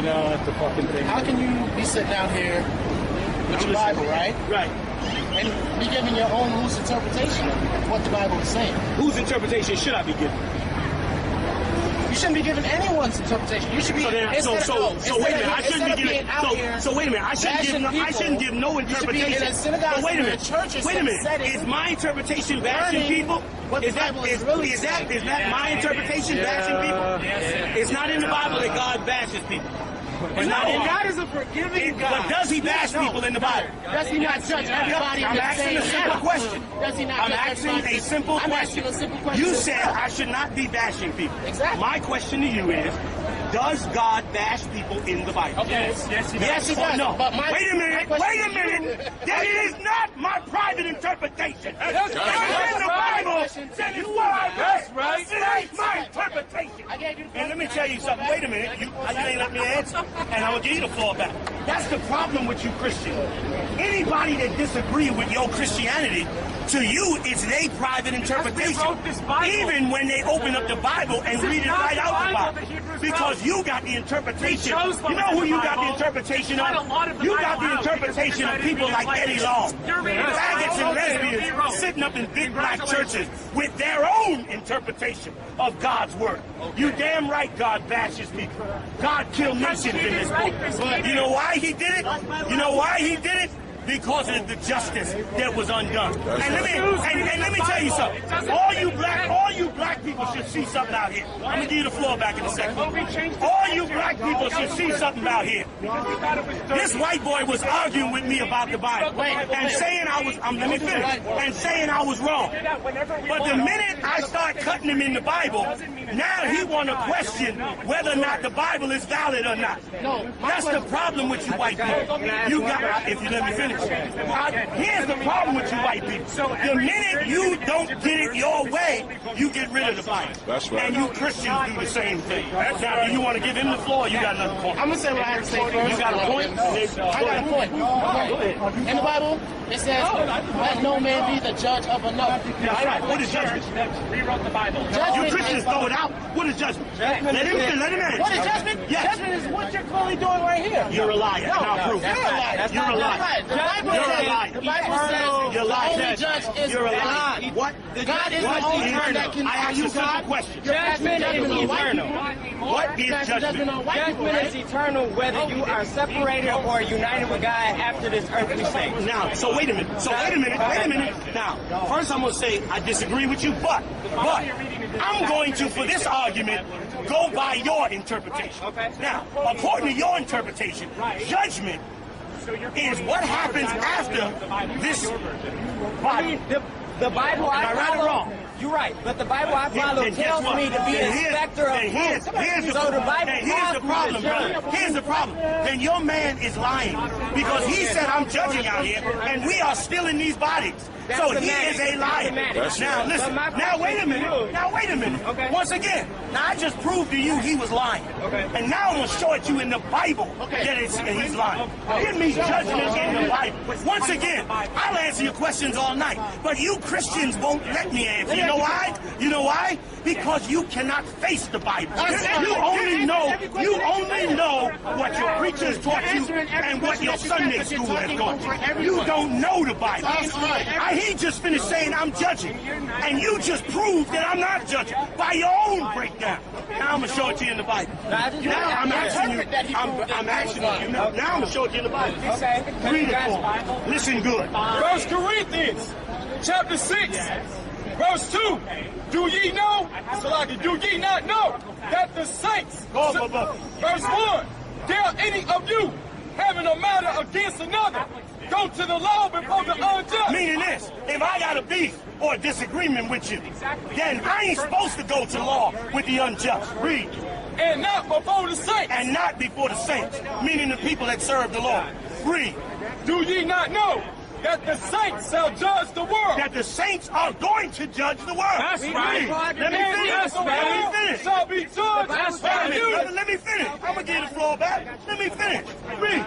it the fucking thing. How can you be sitting out here with your Bible, right? Right. And be giving your own loose interpretation of what the Bible is saying? Whose interpretation should I be giving? You shouldn't be giving anyone's interpretation. You should be. So wait a minute. I shouldn't be giving. So wait a minute. I shouldn't give no interpretation. But wait a minute. Wait a minute. Is my interpretation bashing people? Is that my interpretation bashing people? It's not in the Bible that God bashes people. God is a forgiving God. But does he bash people in the Bible? Does he not judge everybody? I'm asking a simple question. Does he not? I'm asking a simple question. You said I should not be bashing people. Exactly. My question to you is, does God bash people in the Bible? Okay. Yes, he does. No. But wait a minute. That is not my private interpretation. It's in the Bible. That is what I read. Right. It ain't my interpretation. And let me tell you something. Wait a minute. You ain't let me answer. And I'm going to give you the floor back. That's the problem with you Christians. Anybody that disagrees with your Christianity, to you, it's their private interpretation. Even when they open up the Bible and read it right out the Bible. Because you got the interpretation. You know who you got the interpretation of? You got the interpretation of people like Eddie Long. Faggots and lesbians sitting up in big black churches with their own interpretation of God's word. You damn right God bashes people. God killed nations in this book. But you know why he did it? You know why he did it? Because of the justice that was undone. And let me tell you something. All you black people should see something out here. I'm gonna give you the floor back in a second. All you black people should see something out here. This white boy was arguing with me about the Bible and saying let me finish, and saying I was wrong. But the minute I start cutting him in the Bible, now he want to question whether or not the Bible is valid or not. That's the problem with you white people. You got, if you let me finish. Here's the problem with you white people. The minute you don't get it your way, you get rid of the Bible. That's right. And you Christians do the same thing. Now, do you want to give him the floor or you got another point? I'm going to say what I have to say first. You got a point? I got a point. In the Bible, it says, let no man be the judge of another. That's right. What is judgment? Rewrote the Bible. You Christians throw it out. What is judgment? Let him answer. What is judgment? Yes. Judgment is what you're clearly doing right here. You're a liar. No, I'll prove it. You're a liar. The Bible says the only judge is God. What? God is the only one that can argue God. Judgment is eternal. What is judgment? Judgment is eternal whether you are separated or united with God after this earthly state. Now, so wait a minute. Now, first I'm going to say I disagree with you, but I'm going to, for this argument, go by your interpretation. Now, according to your interpretation, judgment is what happens after this Bible. The Bible I follow. Am I right or wrong? You're right, but the Bible I follow tells me to be an inspector of here's the problem, brother. Here's the problem. Then your man is lying because he said I'm judging out here, and we are still in these bodies. So he is a liar. Now listen. Now wait a minute. Okay. Once again, now I just proved to you he was lying. Okay. And now I'm gonna show it to you in the Bible that he's lying. Give me judgment in the Bible. Once again, I'll answer your questions all night, but you Christians won't let me answer. You know why? Because you cannot face the Bible. You only know what your preachers taught you and what your Sunday school has taught you. You don't know the Bible. He just finished saying I'm judging, and you just proved that I'm not judging by your own breakdown. Now I'm gonna show it to you in the Bible. Now I'm asking you. Now I'm gonna show it to you in the Bible. Read it for me. Listen good. 1 Corinthians, chapter 6, verse 2. Do ye know? Do ye not know that the saints? Verse 1. Dare any of you having a matter against another go to the law before the unjust? Meaning this, if I got a beef or a disagreement with you, then I ain't supposed to go to law with the unjust. Read. And not before the saints. And not before the saints, meaning the people that serve the Lord. Read. Do ye not know that the saints shall judge the world? That the saints are going to judge the world. That's right. Let me finish. Shall be judged by you. Let me finish. I'm going to give the floor back. Let me finish. Read.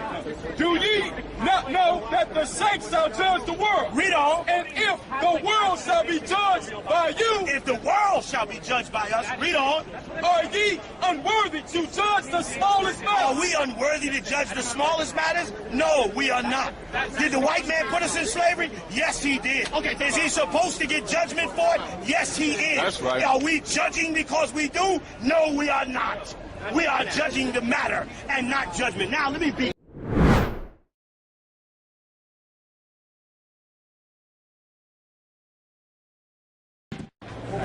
Do ye not know that the saints shall judge the world? Read on. And if the world shall be judged by you. If the world shall be judged by us. Read on. Are ye unworthy to judge the smallest matter? Are we unworthy to judge the smallest matters? No, we are not. Did the white man put us in slavery? Yes, he did. Okay, is he supposed to get judgment for it? Yes, he is. That's right. Are we judging because we do? No, we are not. We are judging the matter and not judgment. Now, let me be.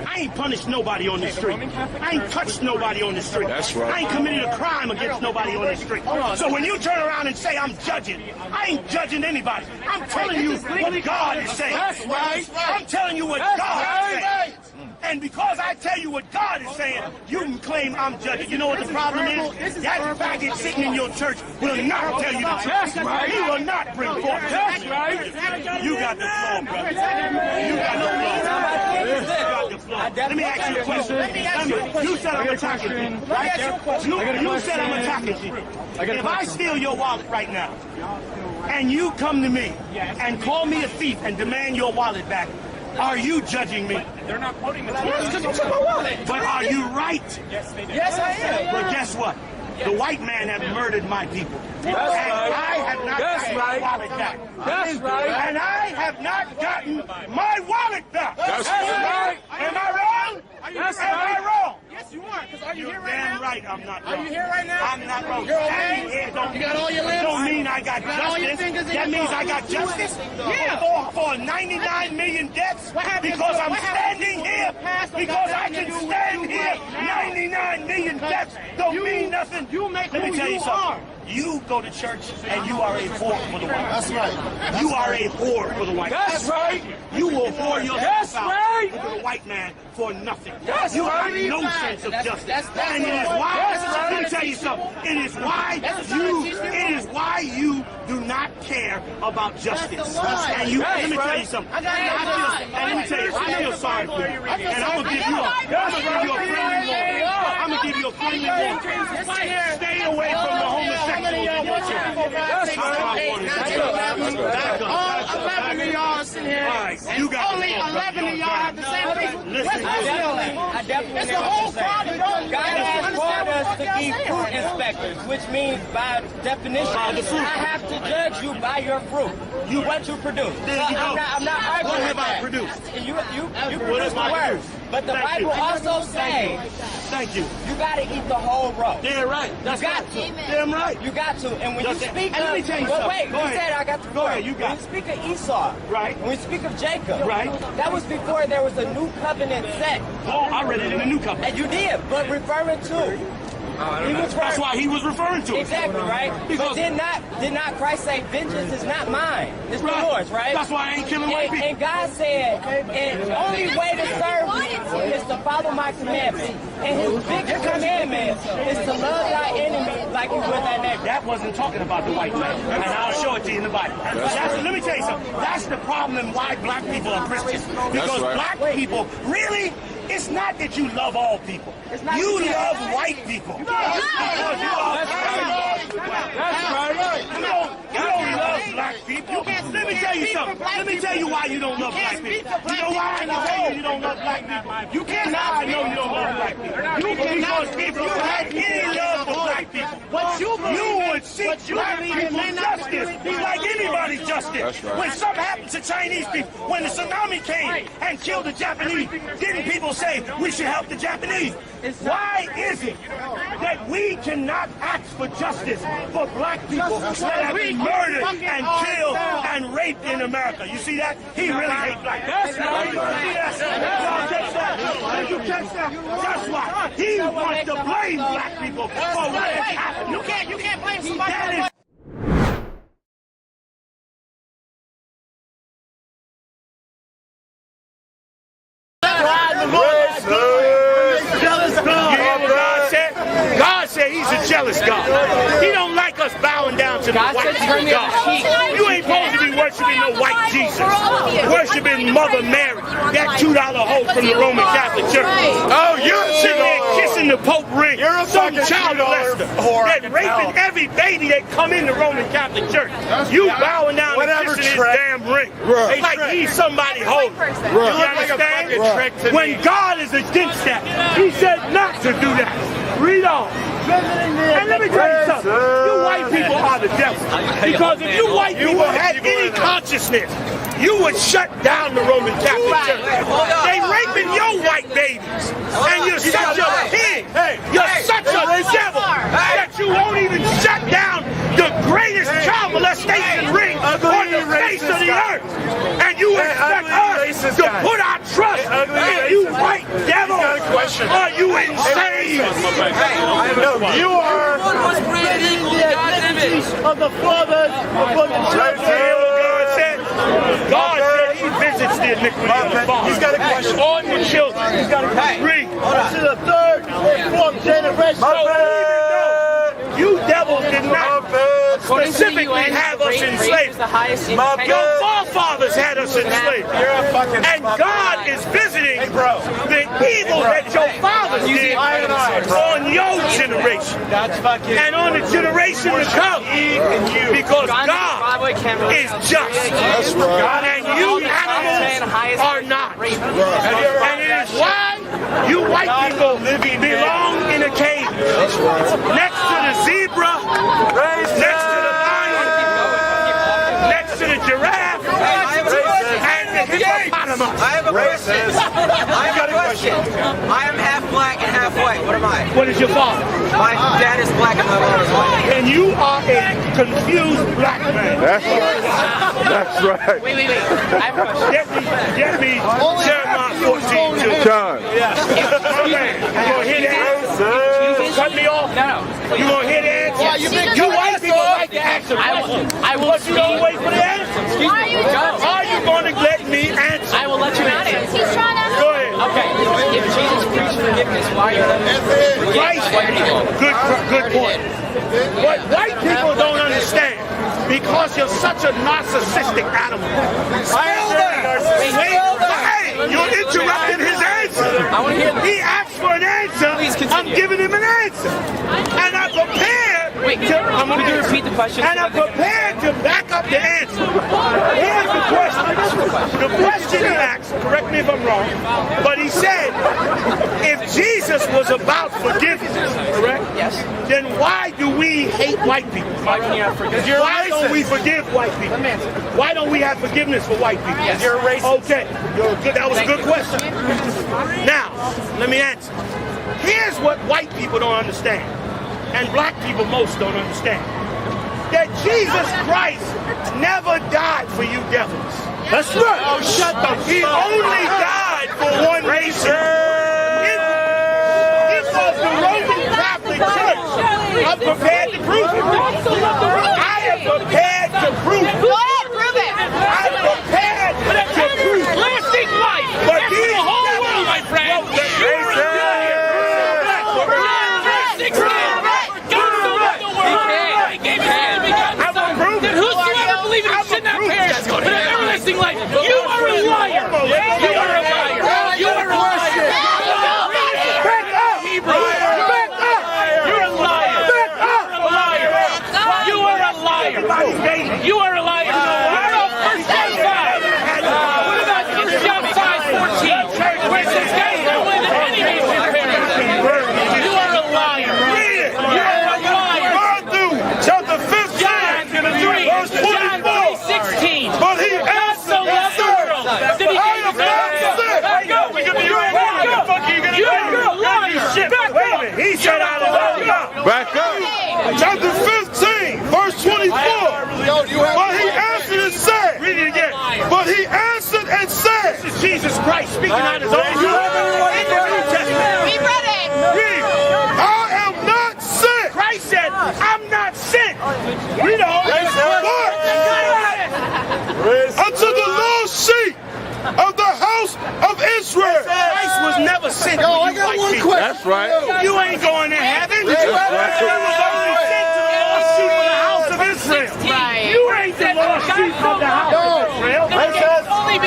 I ain't punished nobody on the street. I ain't touched nobody on the street. That's right. I ain't committed a crime against nobody on the street. So when you turn around and say I'm judging, I ain't judging anybody. I'm telling you what God is saying. That's right. I'm telling you what God is saying. And because I tell you what God is saying, you can claim I'm judging. You know what the problem is? That faggot sitting in your church will not tell you the truth. That's right. He will not bring forth. That's right. You got the floor, brother. You got the floor. You got the floor. Let me ask you a question. You said I'm attacking you, right? You said I'm attacking you. If I steal your wallet right now, and you come to me and call me a thief and demand your wallet back, are you judging me? They're not quoting the text. Because you took my wallet. But are you right? Yes, I am. But guess what? The white man have murdered my people. And right. I have not gotten my wallet back. That's right. And I have not gotten my wallet back. That's right. Am I wrong? That's Am I wrong? Yes, you are. Because are you You're here right damn now? right I'm not wrong. Are you here right now? I'm not wrong. You're okay? Standing here You got all your limbs? don't mean I got got all your justice. fingers in That your means phone. I got justice Yeah. for 99 million deaths What happened- because I'm what happened standing in here. the past don't Because got I nothing can to do with stand you here. right now. 99 million deaths don't mean nothing. You make Let me who tell you you something. are. You go to church and you are a whore for the white. That's right. You are a whore for the white. That's right. You will whore yourself That's out right. for the white man for nothing. That's you right. have no sense of justice. that's and it is why. That's right. Let me tell you something. It is why you. It is why you do not care about justice. And you. Let me tell you something. And let me tell you, I feel sorry for you. And I'm gonna give you a friendly warning. I'm gonna give you a friendly warning. Stay away from the homosexuals. That's Back up. All 11 of y'all sitting here. All right, you got Only the floor, 11 of y'all have the same people. Listen, I definitely It's the know what whole you're saying. problem. Don't God has understand called what us the to fuck be y'all fruit saying. inspectors, which means by definition, By the fruit. I have to judge you by your fruit, what you produce. There you go. I'm not arguing What have with I that. produced? You What produce have I the word. produced? But the Thank Bible you. also says Thank you. you got to eat the whole roast. They're right. That's got right. to. Damn right. You got to. And when Just- you speak and of... let me tell you but something. wait, Go you ahead. said I got the Go ahead, you got When you speak of Esau, Right. when we speak of Jacob, Right. that was before there was a new covenant set. Oh, I read it in the New Covenant. And you did, but referring to... He was That's why he was referring to it. Exactly, right? Because- But did not Christ say, vengeance is not mine, it's the Right. Lord's, right? That's why I ain't killing white people. And God said, and the only way to serve me is to follow my commandments. And his biggest commandment is to love thy enemy like you would thy neighbor. That wasn't talking about the white man. And I'll show it to you in the Bible. Let me tell you something. That's the problem why black people are Christians. Because right. black people, really, it's not that you love all people. You love white people. Because you are That's right. You don't love black people. Let me tell you something. Let me tell you why you don't love black people. You know why I know you don't love black people? You can't now I know you don't love black people. Because if you had any love for black people, you would seek black people's justice like anybody's justice. That's right. When something happened to Chinese people, when the tsunami came and killed the Japanese, didn't people say we should help the Japanese? Why is it that we cannot ask for justice for black people that have been murdered and killed and raped in America? You see that? He really hates black people. That's right. You see that? Y'all catch that? Did you catch that? That's why he wants to blame black people for what has happened. You can't blame somebody That else. is jealous God. You hear what God said? God said he's a jealous God. He don't like us bowing down to the white people God. You ain't supposed to be worshiping no white Jesus. Worshiping Mother Mary, that $2 hoe from the Roman Catholic Church. Oh, you're Sitting there kissing kissing the Pope ring. You're a some fucking child molester that raping every baby that come in the Roman Catholic Church. You bowing down and kissing his damn ring. Like he's somebody holy. You understand? When God is against that, he said not to do that. Read on. And let me tell you something. You white people are the devil. Because if you white people had any consciousness, you would shut down the Roman Catholic Church. They raping your white babies. And you're such a pig. You're such a devil that you won't even shut down the greatest child molestation ring on the face of the earth. And you expect us to put our trust in you white devil. Are you insane? You are of the fathers upon the church. God said he visits the iniquity of the fathers. He's got a question. On the children. He's got a question. Read. To the third and fourth generation. You devils did not specifically have us enslaved. Your forefathers had us enslaved. And God is visiting the evil that your fathers did on your generation. And on the generation to come. Because God is just. And you animals are not. And it is why you white people belong in a cage. Next to the zebra, next to the lion, next to the giraffe, and the hippopotamus. I have a question. I got a question. I am half black and half white. What am I? What is your father? My dad is black and my mom is white. And you are a confused black man. That's right. That's right. Wait. I have a question. Get me Jeremiah 14:2. John. You gonna hear the answer? Cut me off? No. You gonna hear the answer? You white people like to answer questions. I will But you don't wait for the answer. Are you gonna let me answer? I will let you answer. He's trying to. Go ahead. Okay. If Jesus preached forgiveness, why are you letting him Right. Good point. What white people don't understand, because you're such a narcissistic animal. Hey, you're interrupting his answer. I want to hear He asked for an answer. Please continue. I'm giving him an answer. And I'm prepared. I'm going to repeat the question. And I'm prepared to back up the answer. Here's the question. The question he asked, correct me if I'm wrong, but he said, if Jesus was about forgiveness, correct? Yes. Then why do we hate white people? Why can you not forgive? Why don't we forgive white people? Let me answer. Why don't we have forgiveness for white people? Yes. You're a racist. Okay. That was a good question. Now, let me answer. Here's what white people don't understand, and black people most don't understand. That Jesus Christ never died for you devils. That's right. Oh, shut the fuck up. He only died for one reason. It was the Roman Catholic Church. I'm prepared to prove it. I am prepared to prove it. Go ahead, prove it. I'm prepared to prove it. Lasting life. But That's the whole world, my friend. Then whosoever believes in should not perish, but have everlasting life. You are a liar. You are a liar. You are a liar. Back up! Back up! You're a liar. Back up! You are a liar. You are a liar. What about 1 John 5? What about 1 John 5:14? Where it says, "Guys, no way that any man should perish." You are a liar. You are a liar. Run through chapter 15, verse 24. 16. But he God so loved the world that he gave his Back up! You are a liar. Wait a minute, he said I love you. Back up. Chapter 15, verse 24. But he answered and said, read it again. But he answered and said, this is Jesus Christ speaking out his own words. We read it. Read. I am not sent. Christ said, I'm not sent. Read on. Unto the lost sheep of the house of Israel. Christ was never sent. Yo, I got one question. That's right. You ain't going to heaven. That's You was only sent to the lost sheep of the house of Israel. Right. You ain't the lost sheep of the house of Israel.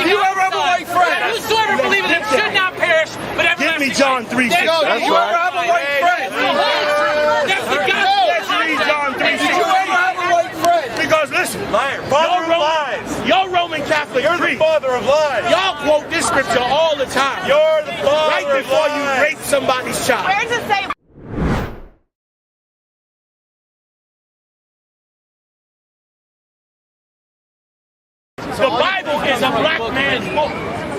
You are a white friend. Whosoever believes in him should not perish, but Give me John 3:6. That's right. a white friend? That's the gospel. Let's read John 3:16. Did you ever have a white friend? Because listen, your Roman Catholic You're the priest, father of lies. y'all quote this scripture all the time. You're the father Right of before you lies. rape somebody's child. Where does it say? The Bible is a black man's book.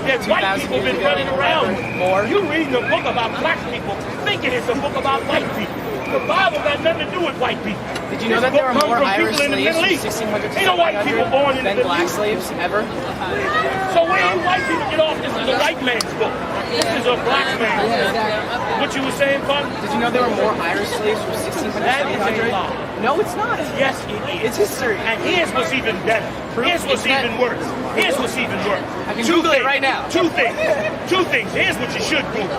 There's white people been running around. You reading a book about black people, thinking it's a book about white people. The Bible got nothing to do with white people. Did you know that there were more Irish slaves from 1600 to Ain't no white people born in the than Middle black East. slaves ever? So where do white people get off? This is a white man's book. This is a black man's book. What you were saying, Fun? Did you know there were more Irish slaves from 1600 to That is a 1700? lie. No, it's not. Yes, it is. It's history. And here's what's even better. Here's what's even worse. Here's what's even worse. I can Google it right now. Two things. Two things. Here's what you should Google.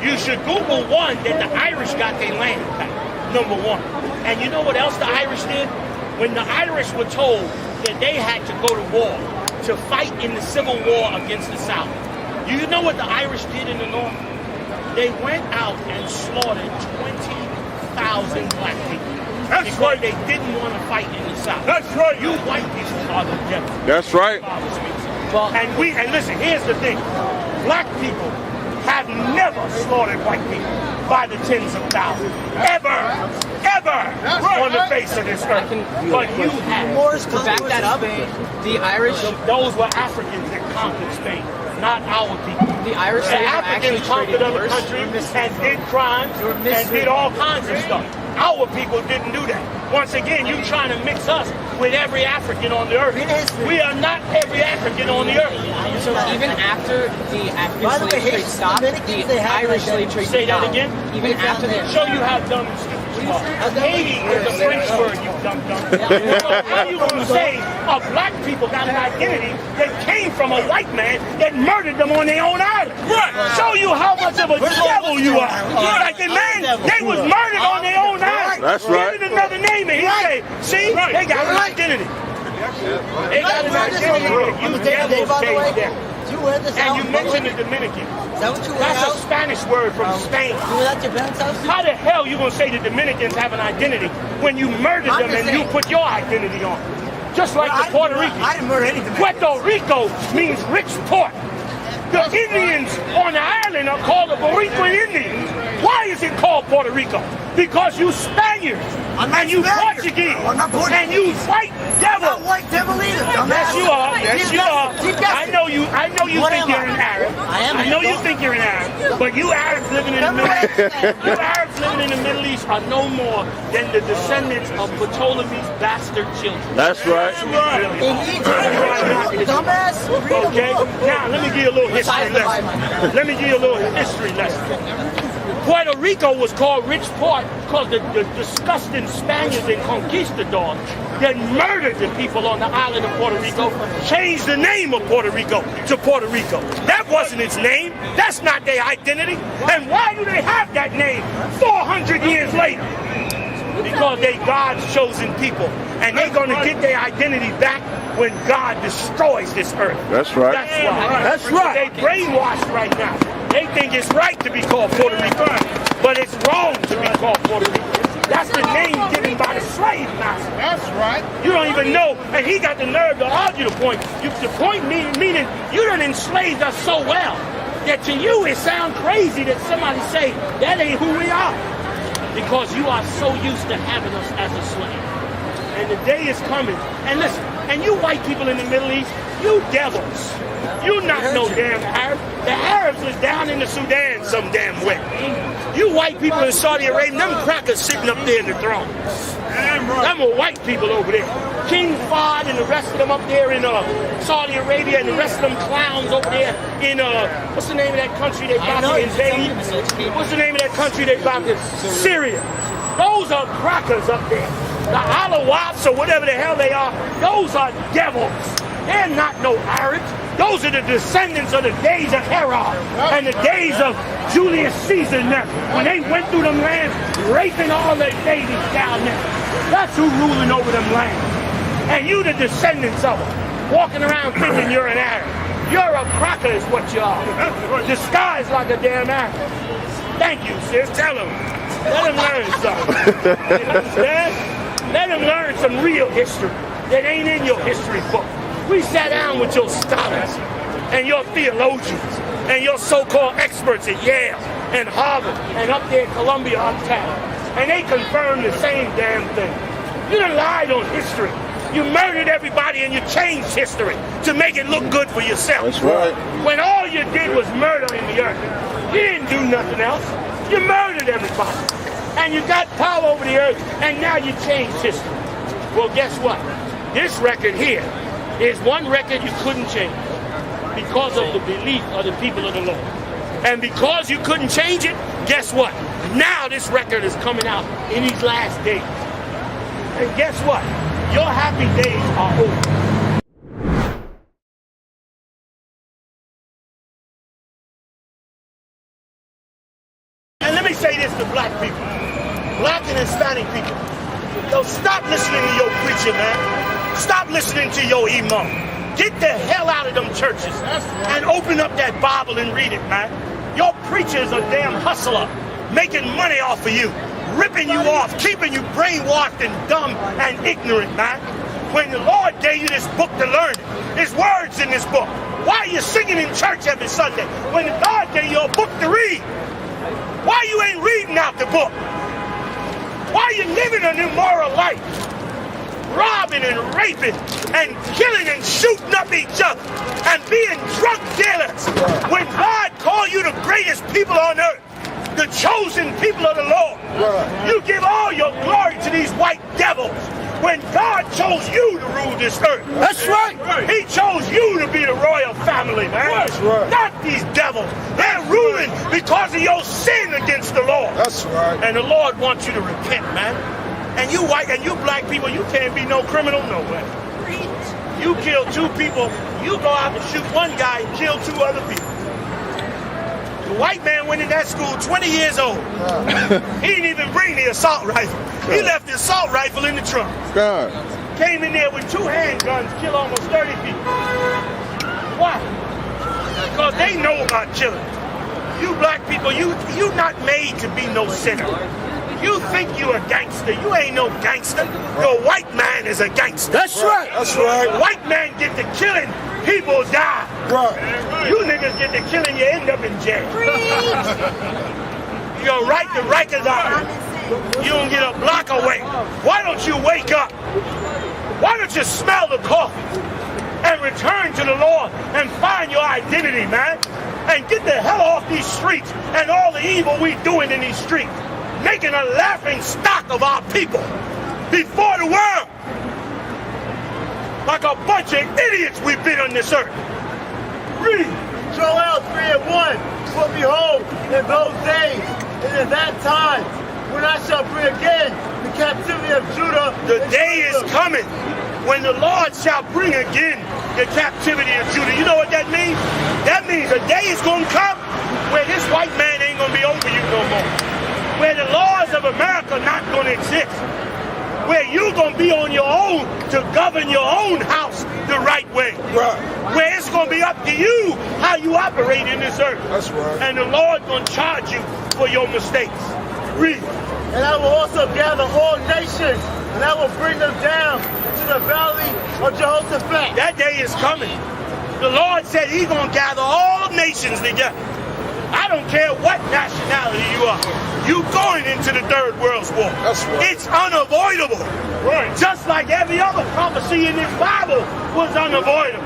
You should Google one that the Irish got their land back. Number one. And you know what else the Irish did? When the Irish were told that they had to go to war to fight in the Civil War against the South, you know what the Irish did in the North? They went out and slaughtered 20,000 black people. That's because right. they didn't want to fight in the South. That's right. You white people are the devil. That's right. Well, And listen, here's the thing. Black people have never slaughtered white people by the tens of thousands. Ever on the face of this earth. But you have. to back that up, the Irish, Those were Africans that conquered Spain, not our people. the Irish The slaves were actually Africans conquered treated other worse. countries and did crimes and did all kinds of stuff. Our people didn't do that. Once again, you trying to mix us with every African on the earth. We are not every African on the earth. So even after the African slave trade stopped, the Irish slave trade Say that stopped. again? Even after the Show you how dumb and stupid you are. Haiti is a French word, you dumb. So how you gonna say a black people got an identity that came from a white man that murdered them on their own island? Right. Show you how much of a devil you are. Like the man, they was murdered on their own island. That's right. Give it another name and he say, see, they got an identity. They got an identity that you devils gave them. And you mentioned the Dominicans. That's a Spanish word from Spain. How the hell you gonna say the Dominicans have an identity when you murdered them and you put your identity on? Just like the Puerto Ricans. I didn't murder any Dominicans. Puerto Rico means rich port. The Indians on the island are called the Boricuan Indians. Why is it called Puerto Rico? Because you Spaniards and you Portuguese and you white devil. I'm not white devil either. Yes, you are. Yes, you are. I know you think you're an Arab. I know you think you're an Arab. But you Arabs living in the Middle East, you Arabs living in the Middle East are no more than the descendants of Ptolemy's bastard children. That's right. In Egypt, dumbass. Okay? Now, let me give you a little history lesson. Let me give you a little history lesson. Puerto Rico was called Rich Port because the disgusting Spaniards and conquistadors that murdered the people on the island of Puerto Rico changed the name of Puerto Rico to Puerto Rico. That wasn't its name. That's not their identity. And why do they have that name 400 years later? Because they God's chosen people. And they're going to get their identity back when God destroys this earth. That's right. That's why. That's right. They brainwashed right now. They think it's right to be called Puerto Rico, but it's wrong to be called Puerto Rico. That's the name given by the slave master. That's right. You don't even know, and he got the nerve to argue the point. The point meaning you done enslaved us so well that to you it sounds crazy that somebody say that ain't who we are, because you are so used to having us as a slave. And the day is coming. And listen, and you white people in the Middle East, you devils. You not no damn Arab. The Arabs is down in the Sudan some damn way. You white people in Saudi Arabia, them crackers sitting up there in the throne. Them are white people over there. King Fahd and the rest of them up there in Saudi Arabia, and the rest of them clowns over there in what's the name of that country they about to invade? What's the name of that country they about to? Syria. Those are crackers up there. The Alawites or whatever the hell they are, those are devils. They're not no Arabs. Those are the descendants of the days of Herod and the days of Julius Caesar now, when they went through them lands raping all their babies down there. That's who ruling over them lands. And you the descendants of them, walking around thinking you're an Arab. You're a cracker is what you are. Disguised like a damn Arab. Thank you, sis. Tell them. Let them learn something. You understand? Let them learn some real history that ain't in your history book. We sat down with your scholars and your theologians and your so-called experts at Yale and Harvard and up there at Columbia uptown, and they confirmed the same damn thing. You done lied on history. You murdered everybody and you changed history to make it look good for yourself. That's right. When all you did was murder in the earth. You didn't do nothing else. You murdered everybody. And you got power over the earth, and now you changed history. Well, guess what? This record here is one record you couldn't change because of the belief of the people of the Lord. And because you couldn't change it, guess what? Now this record is coming out in these last days. And guess what? Your happy days are over. And let me say this to black people, black and Hispanic people. Yo, stop listening to your preacher, man. Stop listening to your imam. Get the hell out of them churches and open up that Bible and read it, man. Your preacher is a damn hustler, making money off of you, ripping you off, keeping you brainwashed and dumb and ignorant, man. When the Lord gave you this book to learn, there's words in this book. Why are you singing in church every Sunday when God gave you a book to read? Why you ain't reading out the book? Why you living an immoral life? Robbing and raping and killing and shooting up each other and being drug dealers. When God called you the greatest people on earth, the chosen people of the Lord, you give all your glory to these white devils. When God chose you to rule this earth. That's right. He chose you to be the royal family, man. That's right. Not these devils. They're ruling because of your sin against the Lord. That's right. And the Lord wants you to repent, man. And you white and you black people, you can't be no criminal nowhere. You kill 2 people, you go out and shoot one guy and kill 2 other people. The white man went in that school 20 years old. He didn't even bring the assault rifle. He left the assault rifle in the trunk. Came in there with 2 handguns, killed almost 30 people. Why? Because they know about killing. You black people, you not made to be no sinner. You think you a gangster. You ain't no gangster. The white man is a gangster. That's right. That's right. The white man get to killing, people die. Right. You niggas get to killing, you end up in jail. You go right to Rikers Island. You don't get a block away. Why don't you wake up? Why don't you smell the coffee and return to the Lord and find your identity, man? And get the hell off these streets and all the evil we doing in these streets. Making a laughing stock of our people before the world. Like a bunch of idiots we've been on this earth. Read. Joel 3:1. For behold, in those days and in that time, when I shall bring again the captivity of Judah. The day is coming when the Lord shall bring again the captivity of Judah. You know what that means? That means a day is going to come where this white man ain't going to be over you no more. Where the laws of America not going to exist. Where you're going to be on your own to govern your own house the right way. Right. Where it's going to be up to you how you operate in this earth. That's right. And the Lord going to charge you for your mistakes. Read. And I will also gather all nations, and I will bring them down to the valley of Jehoshaphat. That day is coming. The Lord said he's going to gather all nations together. I don't care what nationality you are. You going into the third world's war. That's right. It's unavoidable. Right. Just like every other prophecy in this Bible was unavoidable.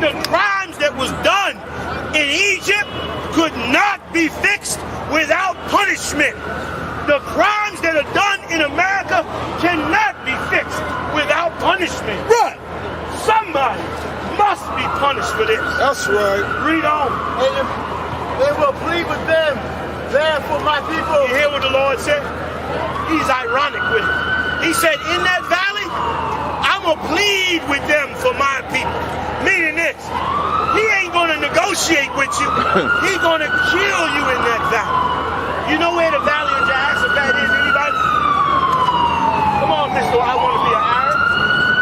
The crimes that was done in Egypt could not be fixed without punishment. The crimes that are done in America cannot be fixed without punishment. Right. Somebody must be punished for this. That's right. Read on. And they will plead with them there for my people. You hear what the Lord said? He's ironic with it. He said, in that valley, I'm going to plead with them for my people. Meaning this, he ain't going to negotiate with you. He's going to kill you in that valley. You know where the valley of Jehoshaphat is, anybody? Come on, Mr. I want to be an Arab.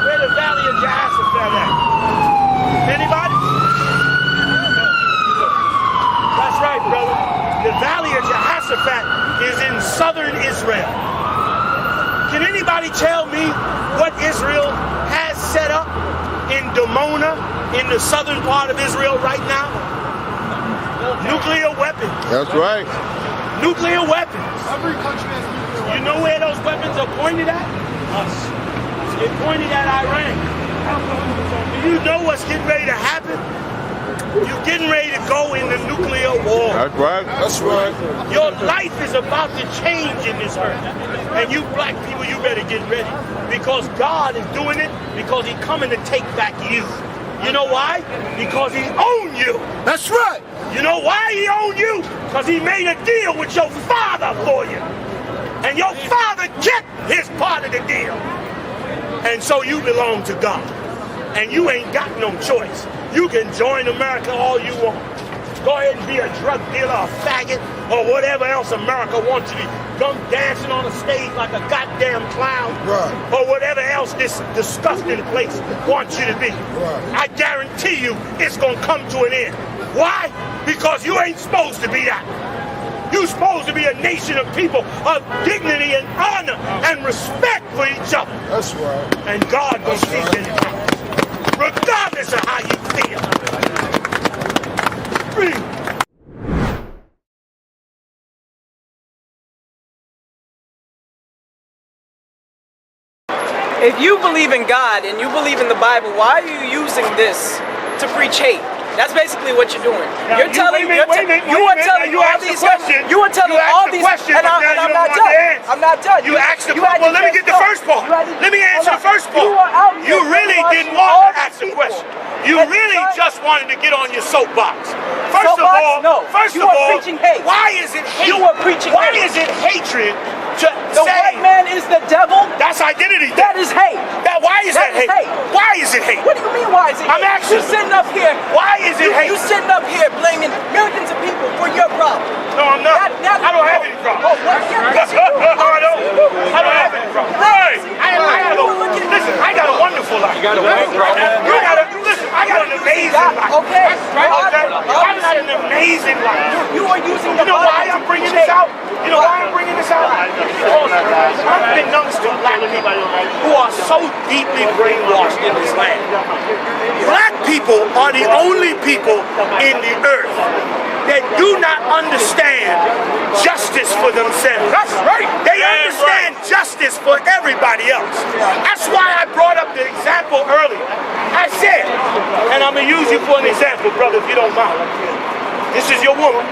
Where the valley of Jehoshaphat at? Anybody? That's right, brother. The valley of Jehoshaphat Israel. Can anybody tell me what Israel has set up in Dimona, in the southern part of Israel right now? Nuclear weapons. That's right. Nuclear weapons. Every country has nuclear weapons. You know where those weapons are pointed at? Us. They're pointed at Iran. Do you know what's getting ready to happen? You're getting ready to go in the nuclear war. That's right. That's right. Your life is about to change in this earth. And you black people, you better get ready. Because God is doing it because he's coming to take back you. You know why? Because he owns you. That's right. You know why he owns you? Because he made a deal with your father for you. And your father kept his part of the deal. And so you belong to God. And you ain't got no choice. You can join America all you want. Go ahead and be a drug dealer, a faggot, or whatever else America wants you to be. Come dancing on a stage like a goddamn clown. Right. Or whatever else this disgusting place wants you to be. Right. I guarantee you it's going to come to an end. Why? Because you ain't supposed to be that. You're supposed to be a nation of people of dignity and honor and respect for each other. That's right. And God will see you, regardless of how you feel. If you believe in God and you believe in the Bible, why are you using this to preach hate? That's basically what you're doing. Now, You're telling you are telling all these questions. You are telling all these questions, and I'm not done. I'm not done. You asked the question. Well, let me get the first part. Let me answer the first part. You really didn't want to ask the question. You really just wanted to get on your soapbox. First of all, why is it hate? You are preaching hate. Why is it hatred to the say white man is the devil? That's identity. That is hate. Why is that hate? Why is it hate? What do you mean why is it hate? I'm asking. You sitting up here. Why is it hate? You sitting up here blaming millions of people for your problem. No, I'm not. I don't have any problem. Oh, what? Yes, you do. I don't have any problem. Right. Listen, I got a wonderful life. You got a listen, I got an amazing life. Okay. I got an amazing life. You are using the You know why I'm bringing this out? You know why I'm bringing this out? Because unbeknownst to black people who are so deeply brainwashed in this land. Black people are the only people in the earth that do not understand justice for themselves. That's right. They understand justice for everybody else. That's why I brought up the example earlier. I said, and I'm going to use you for an example, brother, if you don't mind. This is your woman.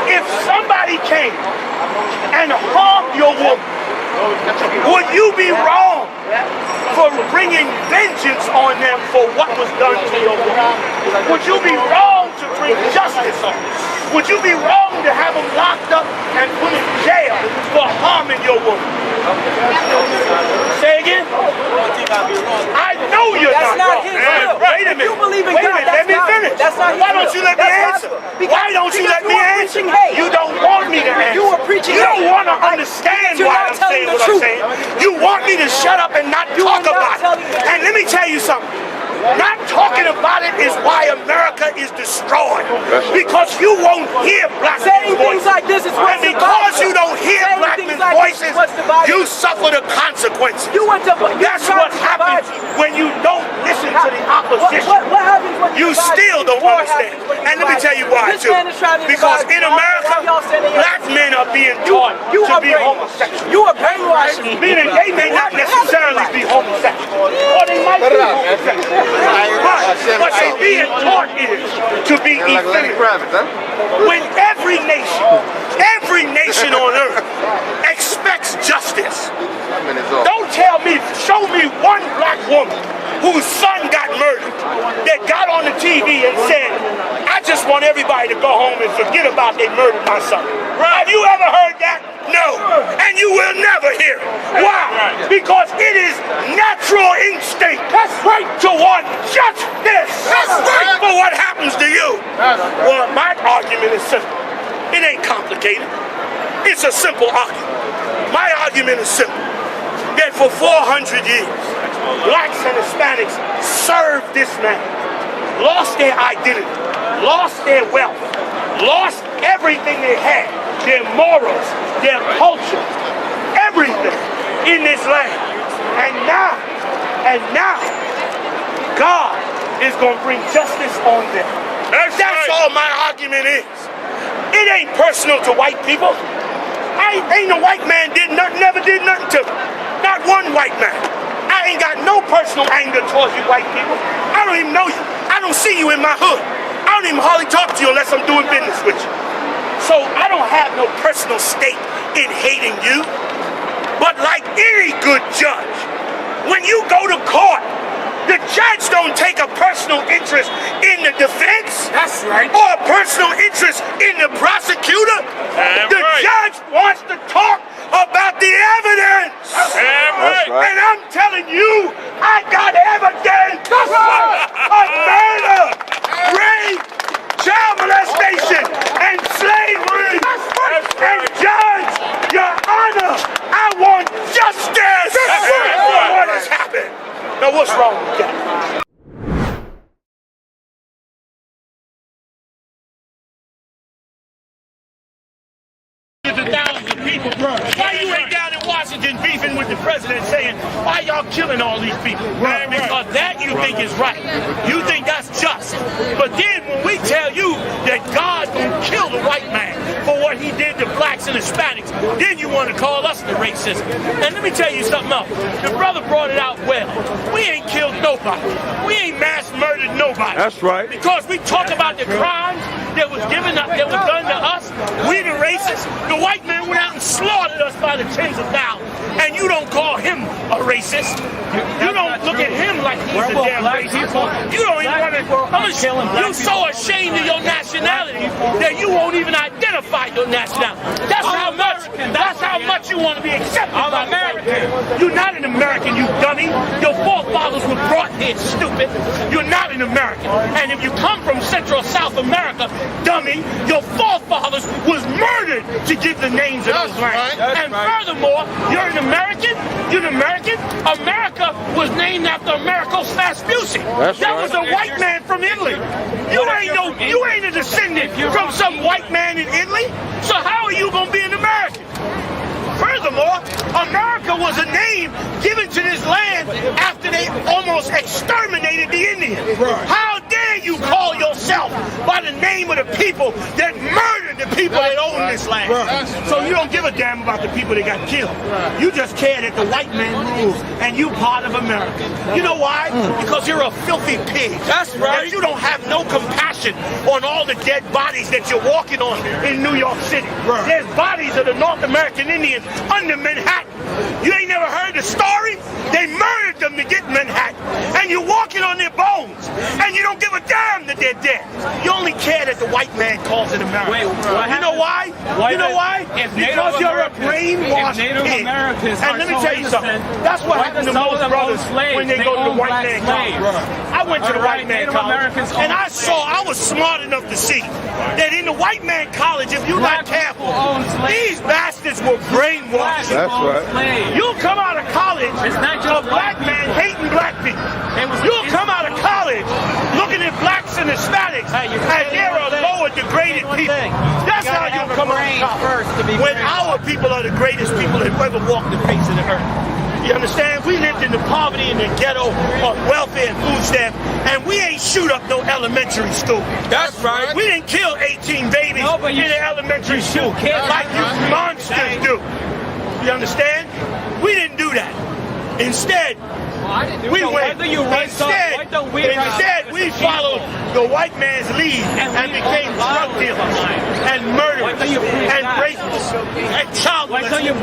If somebody came and harmed your woman, would you be wrong for bringing vengeance on them for what was done to your woman? Would you be wrong to bring justice on them? Would you be wrong to have them locked up and put in jail for harming your woman? Say again? I know you're That's not not wrong. his will. Wait a minute. You believe in Wait a God, minute. Let me finish. That's not his Why don't you let me answer? Why don't you let me answer? You don't want me to answer. You are preaching You don't hate. want to understand You're why not I'm telling saying the what truth. I'm saying. You want me to shut up and not talk about it. And let me tell you something. Not talking about it is why America is destroyed. Because you won't hear black Saying men's things voices. like this is what's And because you don't hear Saying black things men's like this voices, is what's divided. you suffer the consequences. You went to That's what happens when you don't listen to the opposition. What happens when You still don't understand. And let me tell you why, too. Because in America, black men are being taught to be homosexual. You are brainwashed. Meaning they may not necessarily be homosexual. Or they might be homosexual. But what they being taught is to be effeminate. When every nation on earth expects justice. Don't tell me, show me one black woman whose son got murdered that got on the TV and said, I just want everybody to go home and forget about they murdered my son. Have you ever heard that? No. And you will never hear it. Why? Because it is natural instinct. That's right. To want justice. That's right. For what happens to you. Well, my argument is simple. It ain't complicated. It's a simple argument. My argument is simple. That for 400 years, blacks and Hispanics served this man, lost their identity, lost their wealth, lost everything they had their morals, their culture, everything in this land. And now, God is going to bring justice on them. That's all my argument is. It ain't personal to white people. Ain't no white man did nothing, never did nothing to me. Not one white man. I ain't got no personal anger towards you white people. I don't even know you. I don't see you in my hood. I don't even hardly talk to you unless I'm doing business with you. So I don't have no personal stake in hating you. But like any good judge, when you go to court, the judge don't take a personal interest in the defense. That's right. Or a personal interest in the prosecutor. The judge wants to talk about the evidence. That's right. And I'm telling you, I got evidence of murder, rape, child molestation, and slavery. And Judge, Your Honor, I want justice for what has happened. Now what's wrong with that? Thousands of people. Why you ain't down in Washington beefing with the president saying, why y'all killing all these people? Because that you think is right. You think that's just. But then when we tell you that God will kill the white man for what he did to blacks and Hispanics, then you want to call us the racist. And let me tell you something else. The brother brought it out well. We ain't killed nobody. We ain't mass murdered nobody. That's right. Because we talk about the crimes that was done to us. We the racists. The white man went out and slaughtered us by the tens of thousands. And you don't call him a racist. You don't look at him like he's a damn racist. You don't even want to. You're so ashamed of your nationality that you won't even identify your nationality. That's how much you want to be accepted by American. You're not an American, you dummy. Your forefathers were brought here, stupid. You're not an American. And if you come from Central South America, dummy, your forefathers was murdered to give the names of those lands. And furthermore, you're an American. You're an American. America was named after Americus Vespucci. That was a white man from Italy. You ain't a descendant from some white man in Italy. So how are you gonna be an American? Furthermore, America was a name given to this land after they almost exterminated the Indians. How dare you call yourself by the name of the people that murdered the people that own this land? So you don't give a damn about the people that got killed. You just care that the white man rules and you part of America. You know why? Because you're a filthy pig. That's right. And you don't have no compassion on all the dead bodies that you're walking on in New York City. There's bodies of the North American Indians under Manhattan. You ain't never heard the story? They murdered them to get Manhattan. And you're walking on their bones. And you don't give a damn that they're dead. You only care that the white man calls it America. You know why? You know why? Because you're a brainwashed pig. And let me tell you something. That's what happened to most brothers when they go to the white man college. I went to the white man college. And I was smart enough to see that in the white man college, if you're not careful, these bastards will brainwash you. That's right. You'll come out of college a black man hating black people. You'll come out of college looking at blacks and Hispanics as they're a lower degraded people. That's how you'll come out of college. When our people are the greatest people that ever walked the face of the earth. You understand? We lived in the poverty and the ghetto on welfare and food stamps, and we ain't shoot up no elementary school. That's right. We didn't kill 18 babies in an elementary school like you monsters do. You understand? We didn't do that. Instead, we followed the white man's lead and became drug dealers and murderers and rapists and child molesters. You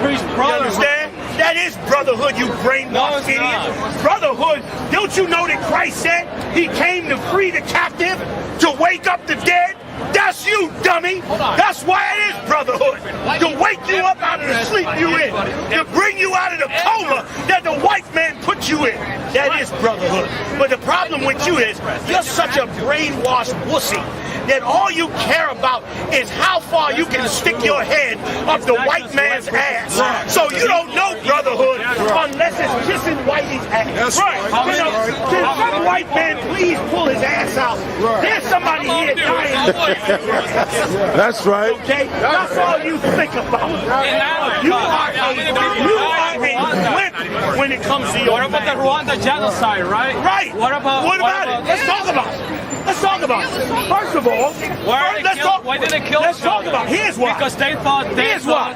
understand? That is brotherhood, you brainwashed idiot. Brotherhood, don't you know that Christ said he came to free the captive, to wake up the dead? That's you, dummy. That's why it is brotherhood. To wake you up out of the sleep you in. To bring you out of the coma that the white man put you in. That is brotherhood. But the problem with you is you're such a brainwashed wussy that all you care about is how far you can stick your head up the white man's ass. So you don't know brotherhood unless it's kissing whitey's ass. That's right. Can some white man please pull his ass out? There's somebody here dying. That's right. Okay? That's all you think about. You are a wimp when it comes to your What about the Rwanda genocide, right? Right. What about it? Let's talk about it. Let's talk about it. First of all, why did they kill let's talk about it. Here's why. Because they thought they thought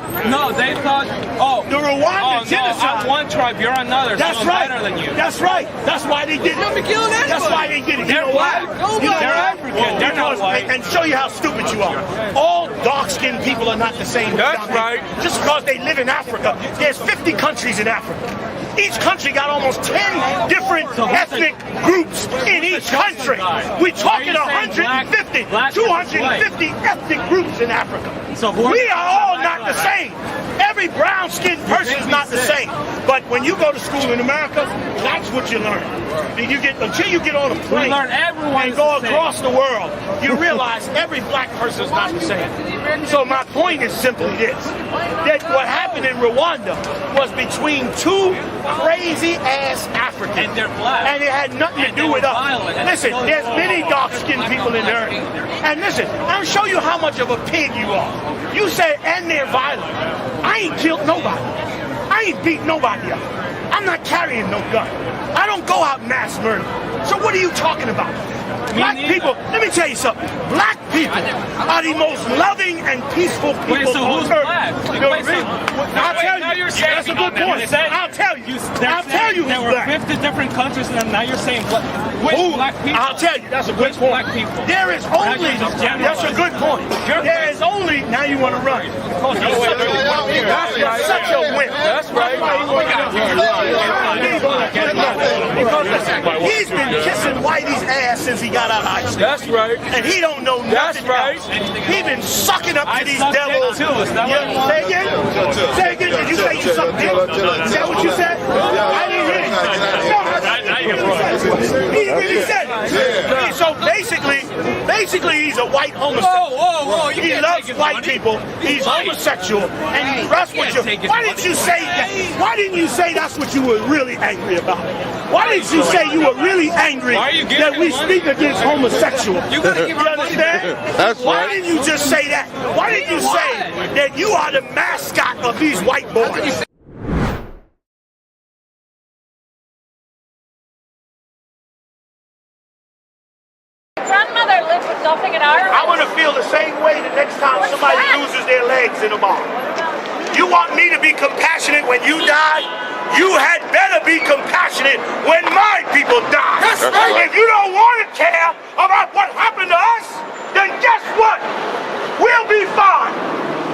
the Rwanda genocide. I'm one tribe, you're another. That's so I'm right. better than you. That's right. That's why they did it. That's why they did it. You know why? They're African. They're not white. And show you how stupid you are. All dark-skinned people are not the same. That's right. Just because they live in Africa, there's 50 countries in Africa. Each country got almost 10 different ethnic groups in each country. We're talking 150, 250 ethnic groups in Africa. We are all not the same. Every brown-skinned person is not the same. But when you go to school in America, that's what you learn. Until you get on a plane and go across the world, you realize every black person is not the same. So my point is simply this, that what happened in Rwanda was between two crazy-ass Africans. And they're black. And it had nothing to do with us. Listen, there's many dark-skinned people in there. And listen, I'll show you how much of a pig you are. You say, and they're violent. I ain't killed nobody. I ain't beat nobody up. I'm not carrying no gun. I don't go out mass murder. So what are you talking about? Black people, let me tell you something. Black people are the most loving and peaceful people on earth. I'll tell you. That's a good point. I'll tell you. I'll tell you who's black. There were 50 different countries, and now you're saying black people. I'll tell you. That's a good point. There is only. That's a good point. There is only. Now you want to run. You're such a wimp. That's right. Because listen, he's been kissing Whitey's ass since he got out of high school. That's right. And he don't know nothing else. He's been sucking up to these devils. Say again? Say again? Did you say you sucked dick? Is that what you said? I didn't hear it. He really said it. So basically he's a white homosexual. He loves white people. He's homosexual. And he rests with you. Why didn't you say that? Why didn't you say that's what you were really angry about? Why didn't you say you were really angry that we speak against homosexuals? You understand? That's Why right. didn't you just say that? Why didn't you say that you are the mascot of these white boys? Grandmother lived with nothing in Ireland. I want to feel the same way the next time somebody loses their legs in a bar. You want me to be compassionate when you die? You had better be compassionate when my people die. That's right. If you don't want to care about what happened to us, then guess what? We'll be fine.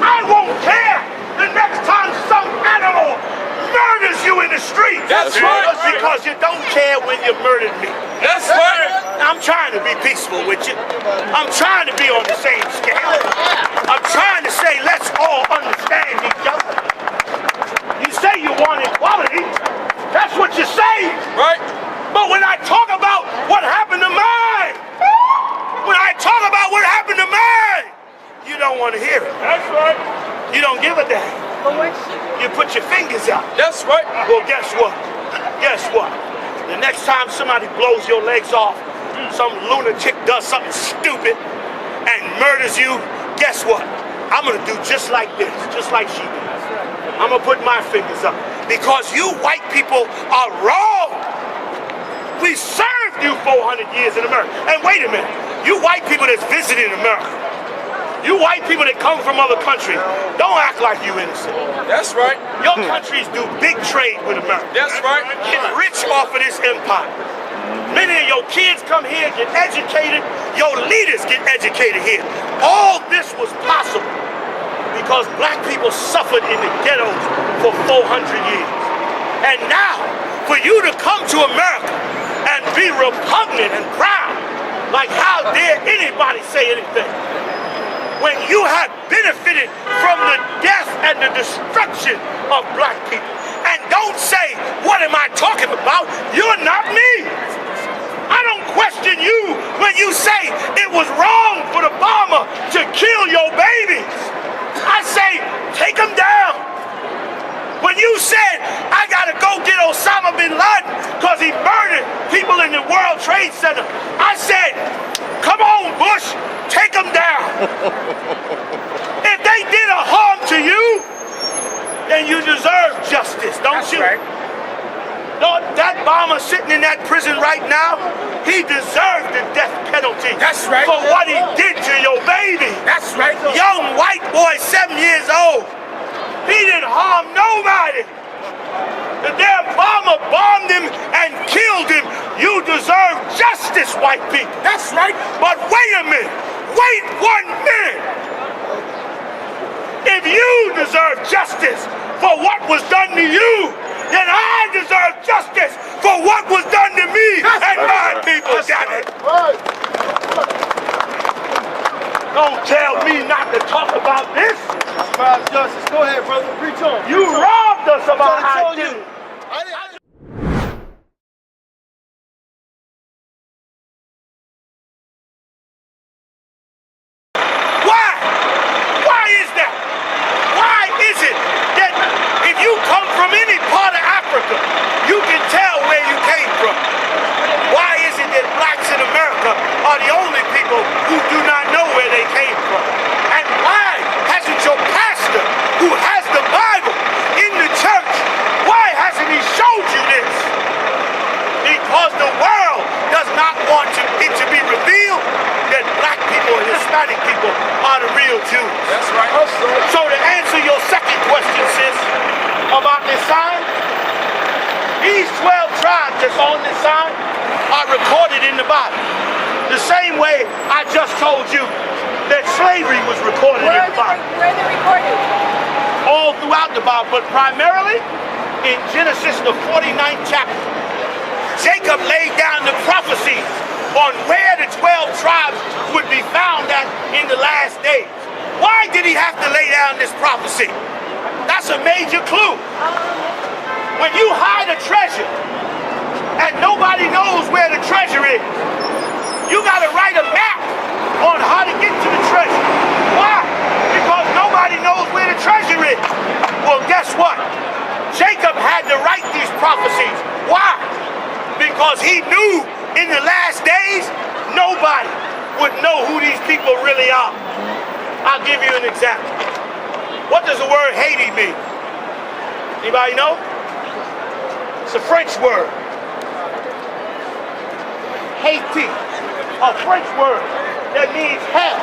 I won't care the next time some animal murders you in the street. That's right. Because you don't care when you murdered me. That's right. I'm trying to be peaceful with you. I'm trying to be on the same scale. I'm trying to say let's all understand each other. You say you want equality. That's what you say. Right. But when I talk about what happened to mine, you don't want to hear it. That's right. You don't give a damn. You put your fingers out. That's right. Well, guess what? Guess what? The next time somebody blows your legs off, some lunatic does something stupid and murders you, guess what? I'm going to do just like this, just like she did. I'm going to put my fingers up because you white people are wrong. We served you 400 years in America. And wait a minute, you white people that's visiting America, you white people that come from other countries, don't act like you innocent. That's right. Your countries do big trade with America. That's right. Get rich off of this empire. Many of your kids come here, get educated. Your leaders get educated here. All this was possible because black people suffered in the ghettos for 400 years. And now, for you to come to America and be repugnant and proud, like how dare anybody say anything? When you have benefited from the death and the destruction of black people. And don't say, what am I talking about? You're not me. I don't question you when you say it was wrong for the Trade Center. I said, come on, Bush, take them down. If they did a harm to you, then you deserve justice, don't you? Right. No, that bomber sitting in that prison right now, he deserved the death penalty. That's right. For what he did to your baby. That's right. Young white boy, 7 years old. He didn't harm nobody. The damn bomber bombed him and killed him. You deserve justice, white people. That's right. But wait a minute. Wait 1 minute. If you deserve justice for what was done to you, then I deserve justice for what was done to me and my people, damn it. Don't tell me not to talk about this. Justice. Go ahead, brother. Preach on. You robbed us of our identity. Why? Why is that? Why is it that if you come from any part of Africa, you can tell where you came from? Why is it that blacks in America are the only people who do not know where they came from? And why hasn't your pastor, who has the Bible in the church, why hasn't he showed you this? Because the world does not want it to be revealed that black people and Hispanic people are the real Jews. That's right. So to answer your second question, sis, about this sign, these 12 tribes that's on this sign are recorded in the Bible. The same way I just told you that slavery was recorded in the Bible. Where are they recorded? All throughout the Bible, but primarily in Genesis, the 49th chapter. Jacob laid down the prophecy on where the 12 tribes would be found at in the last days. Why did he have to lay down this prophecy? That's a major clue. When you hide a treasure and nobody knows where the treasure is, you got to write a map on how to get to the treasure. Why? Because nobody knows where the treasure is. Well, guess what? Jacob had to write these prophecies. Why? Because he knew in the last days, nobody would know who these people really are. I'll give you an example. What does the word Haiti mean? Anybody know? It's a French word. Haiti, a French word that means hell.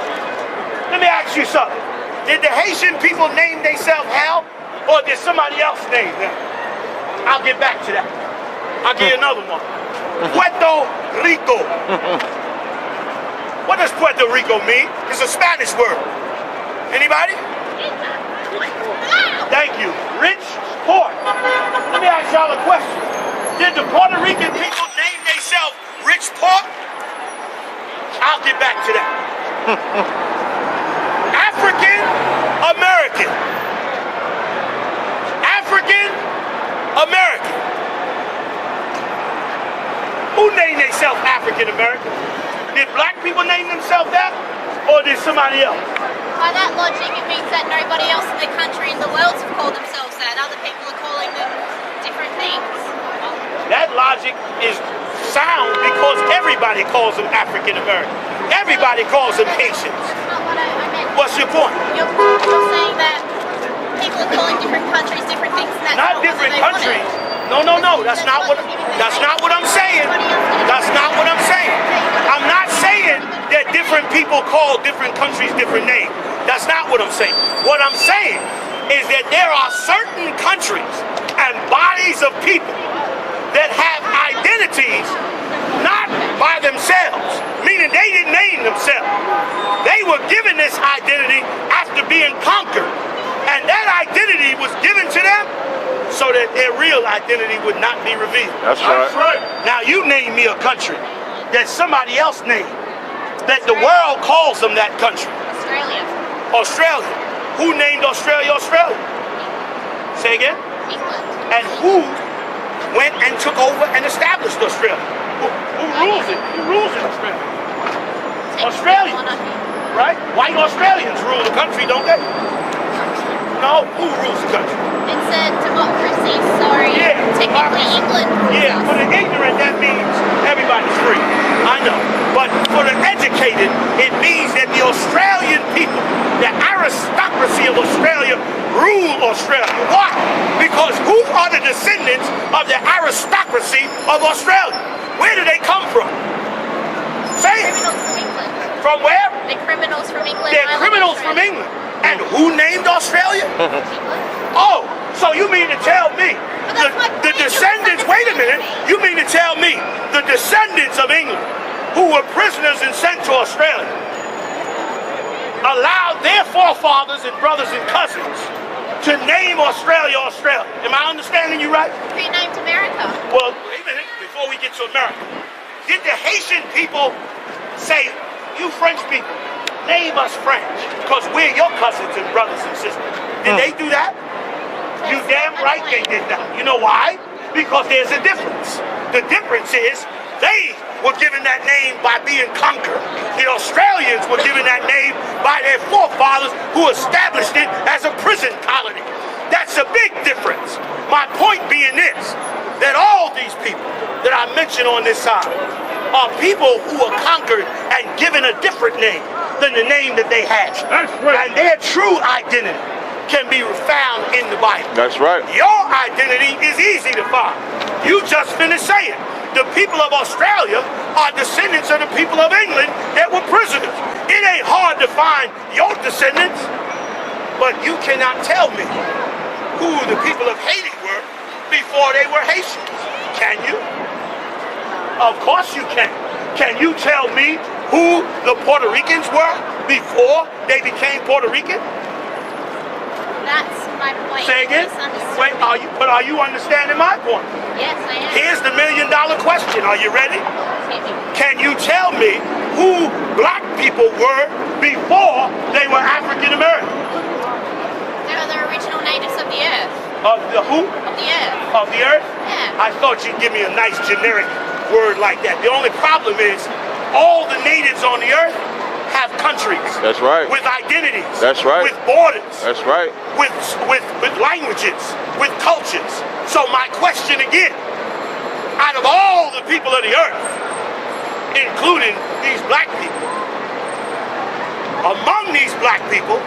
Let me ask you something. Did the Haitian people name themselves hell, or did somebody else name them? I'll get back to that. I'll give you another one. Puerto Rico. What does Puerto Rico mean? It's a Spanish word. Anybody? Thank you. Rich, poor. Let me ask y'all a question. Did the Puerto Rican people name themselves rich, poor? I'll get back to that. African American. African American. Who named themselves African American? Did black people name themselves that? Or did somebody else? By that logic, it means that nobody else in the country in the world have called themselves that. Other people are calling them different things. That logic is sound because everybody calls them African American. Everybody calls them Haitians. That's not what I meant. What's your point? You're saying that people are calling different countries different things. And that's Not different countries. No. That's not what I'm saying. That's not what I'm saying. I'm not saying that different people call different countries different names. That's not what I'm saying. What I'm saying is that there are certain countries and bodies of people that have identities not by themselves, meaning they didn't name themselves. They were given this identity after being conquered. And that identity was given to them so that their real identity would not be revealed. That's right. Now you name me a country that somebody else named, that the world calls them that country. Australia. Australia. Who named Australia Australia? Say again? England. And who went and took over and established Australia? Who rules it? Who rules in Australia? Australia. Right? White Australians rule the country, don't they? No, who rules the country? It's a democracy, so technically England rules Yeah, us. for the ignorant, that means everybody's free. I know. But for the educated, it means that the Australian people, the aristocracy of Australia, rule Australia. Why? Because who are the descendants of the aristocracy of Australia? Where do they come from? Say it. Criminals from England. From where? They're criminals from England. They're criminals from England. And who named Australia? Oh, so you mean to tell me the descendants, wait a minute, you mean to tell me the descendants of England who were prisoners and sent to Australia allowed their forefathers and brothers and cousins to name Australia Australia? Am I understanding you right? Who named America? Well, wait a minute, before we get to America. Did the Haitian people say, you French people, name us French, because we're your cousins and brothers and sisters? Did they do that? You damn right they did that. You know why? Because there's a difference. The difference is they were given that name by being conquered. The Australians were given that name by their forefathers who established it as a prison colony. That's a big difference. My point being this, that all these people that I mentioned on this side are people who were conquered and given a different name than the name that they had. That's right. And their true identity can be found in the Bible. That's right. Your identity is easy to find. You just finished saying the people of Australia are descendants of the people of England that were prisoners. It ain't hard to find your descendants, but you cannot tell me who the people of Haiti were before they were Haitians. Can you? Of course you can. Can you tell me who the Puerto Ricans were before they became Puerto Rican? That's my point. Say again? Wait, are you understanding my point? Yes, I am. Here's the $1 million question. Are you ready? Can you tell me who black people were before they were African American? They were the original natives of the earth. Of the who? Of the earth. Of the earth? Yeah. I thought you'd give me a nice generic word like that. The only problem is all the natives on the earth have countries. That's right. With identities. That's right. With borders. That's right. With languages, with cultures. So my question again, out of all the people of the earth, including these black people, among these black people,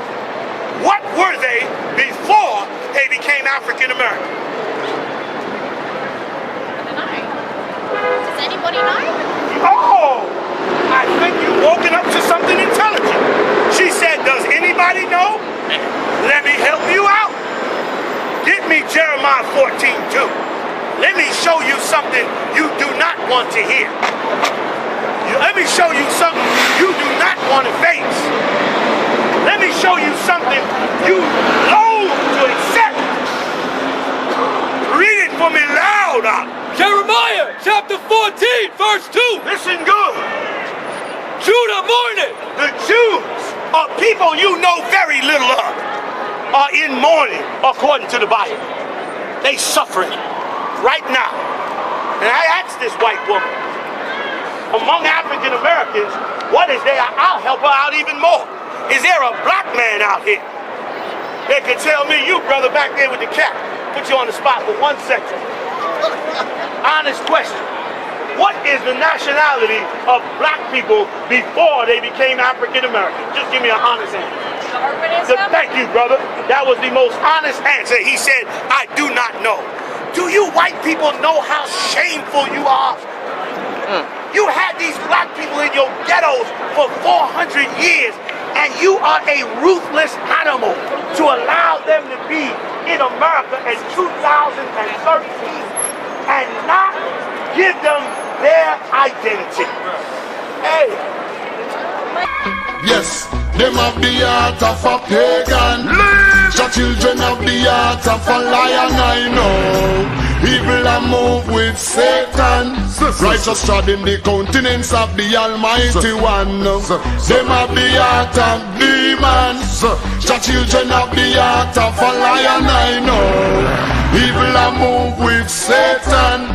what were they before they became African American? I don't know. Does anybody know? Oh! I think you've woken up to something intelligent. She said, does anybody know? Let me help you out. Get me Jeremiah 14:2. Let me show you something you do not want to hear. Let me show you something you do not want to face. Let me show you something you loathe to accept. Read it for me loud. Jeremiah chapter 14, verse 2. Listen good. Judah mourning. The Jews are people you know very little of, are in mourning according to the Bible. They suffering right now. And I asked this white woman, among African Americans, what is there? I'll help her out even more. Is there a black man out here that can tell me, you brother back there with the cap, put you on the spot for 1 second. Honest question. What is the nationality of black people before they became African American? Just give me an honest answer. Thank you, brother. That was the most honest answer. He said, I do not know. Do you white people know how shameful you are? You had these black people in your ghettos for 400 years, and you are a ruthless animal to allow them to be in America in 2013 and not give them their identity. Hey. Yes, them have the heart of a pagan. The children have the heart of a lion, I know. Evil and move with Satan. Righteous trod in the countenance of the Almighty One. Them have the heart of demons. The children have the heart of a lion, I know. Evil and move with Satan.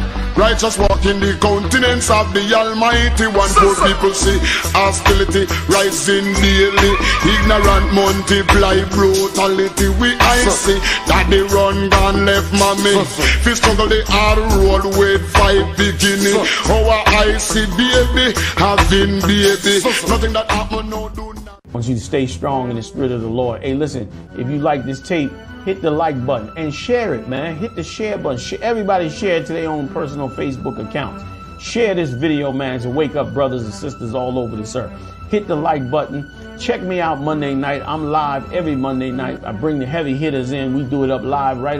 Righteous walk in the countenance of the Almighty One. Poor people see hostility rising daily. Ignorant multiply brutality. We I see that they run gone left mommy. Fi struggle the hard road with 5 beginning. Our I see baby having baby. Nothing that happen no do not. I want you to stay strong in the spirit of the Lord. Hey, listen, if you like this tape, hit the like button and share it, man. Hit the share button. Everybody share it to their own personal Facebook accounts. Share this video, man, to wake up brothers and sisters all over this earth. Hit the like button. Check me out Monday night. I'm live every Monday night. I bring the heavy hitters in. We do it up live right on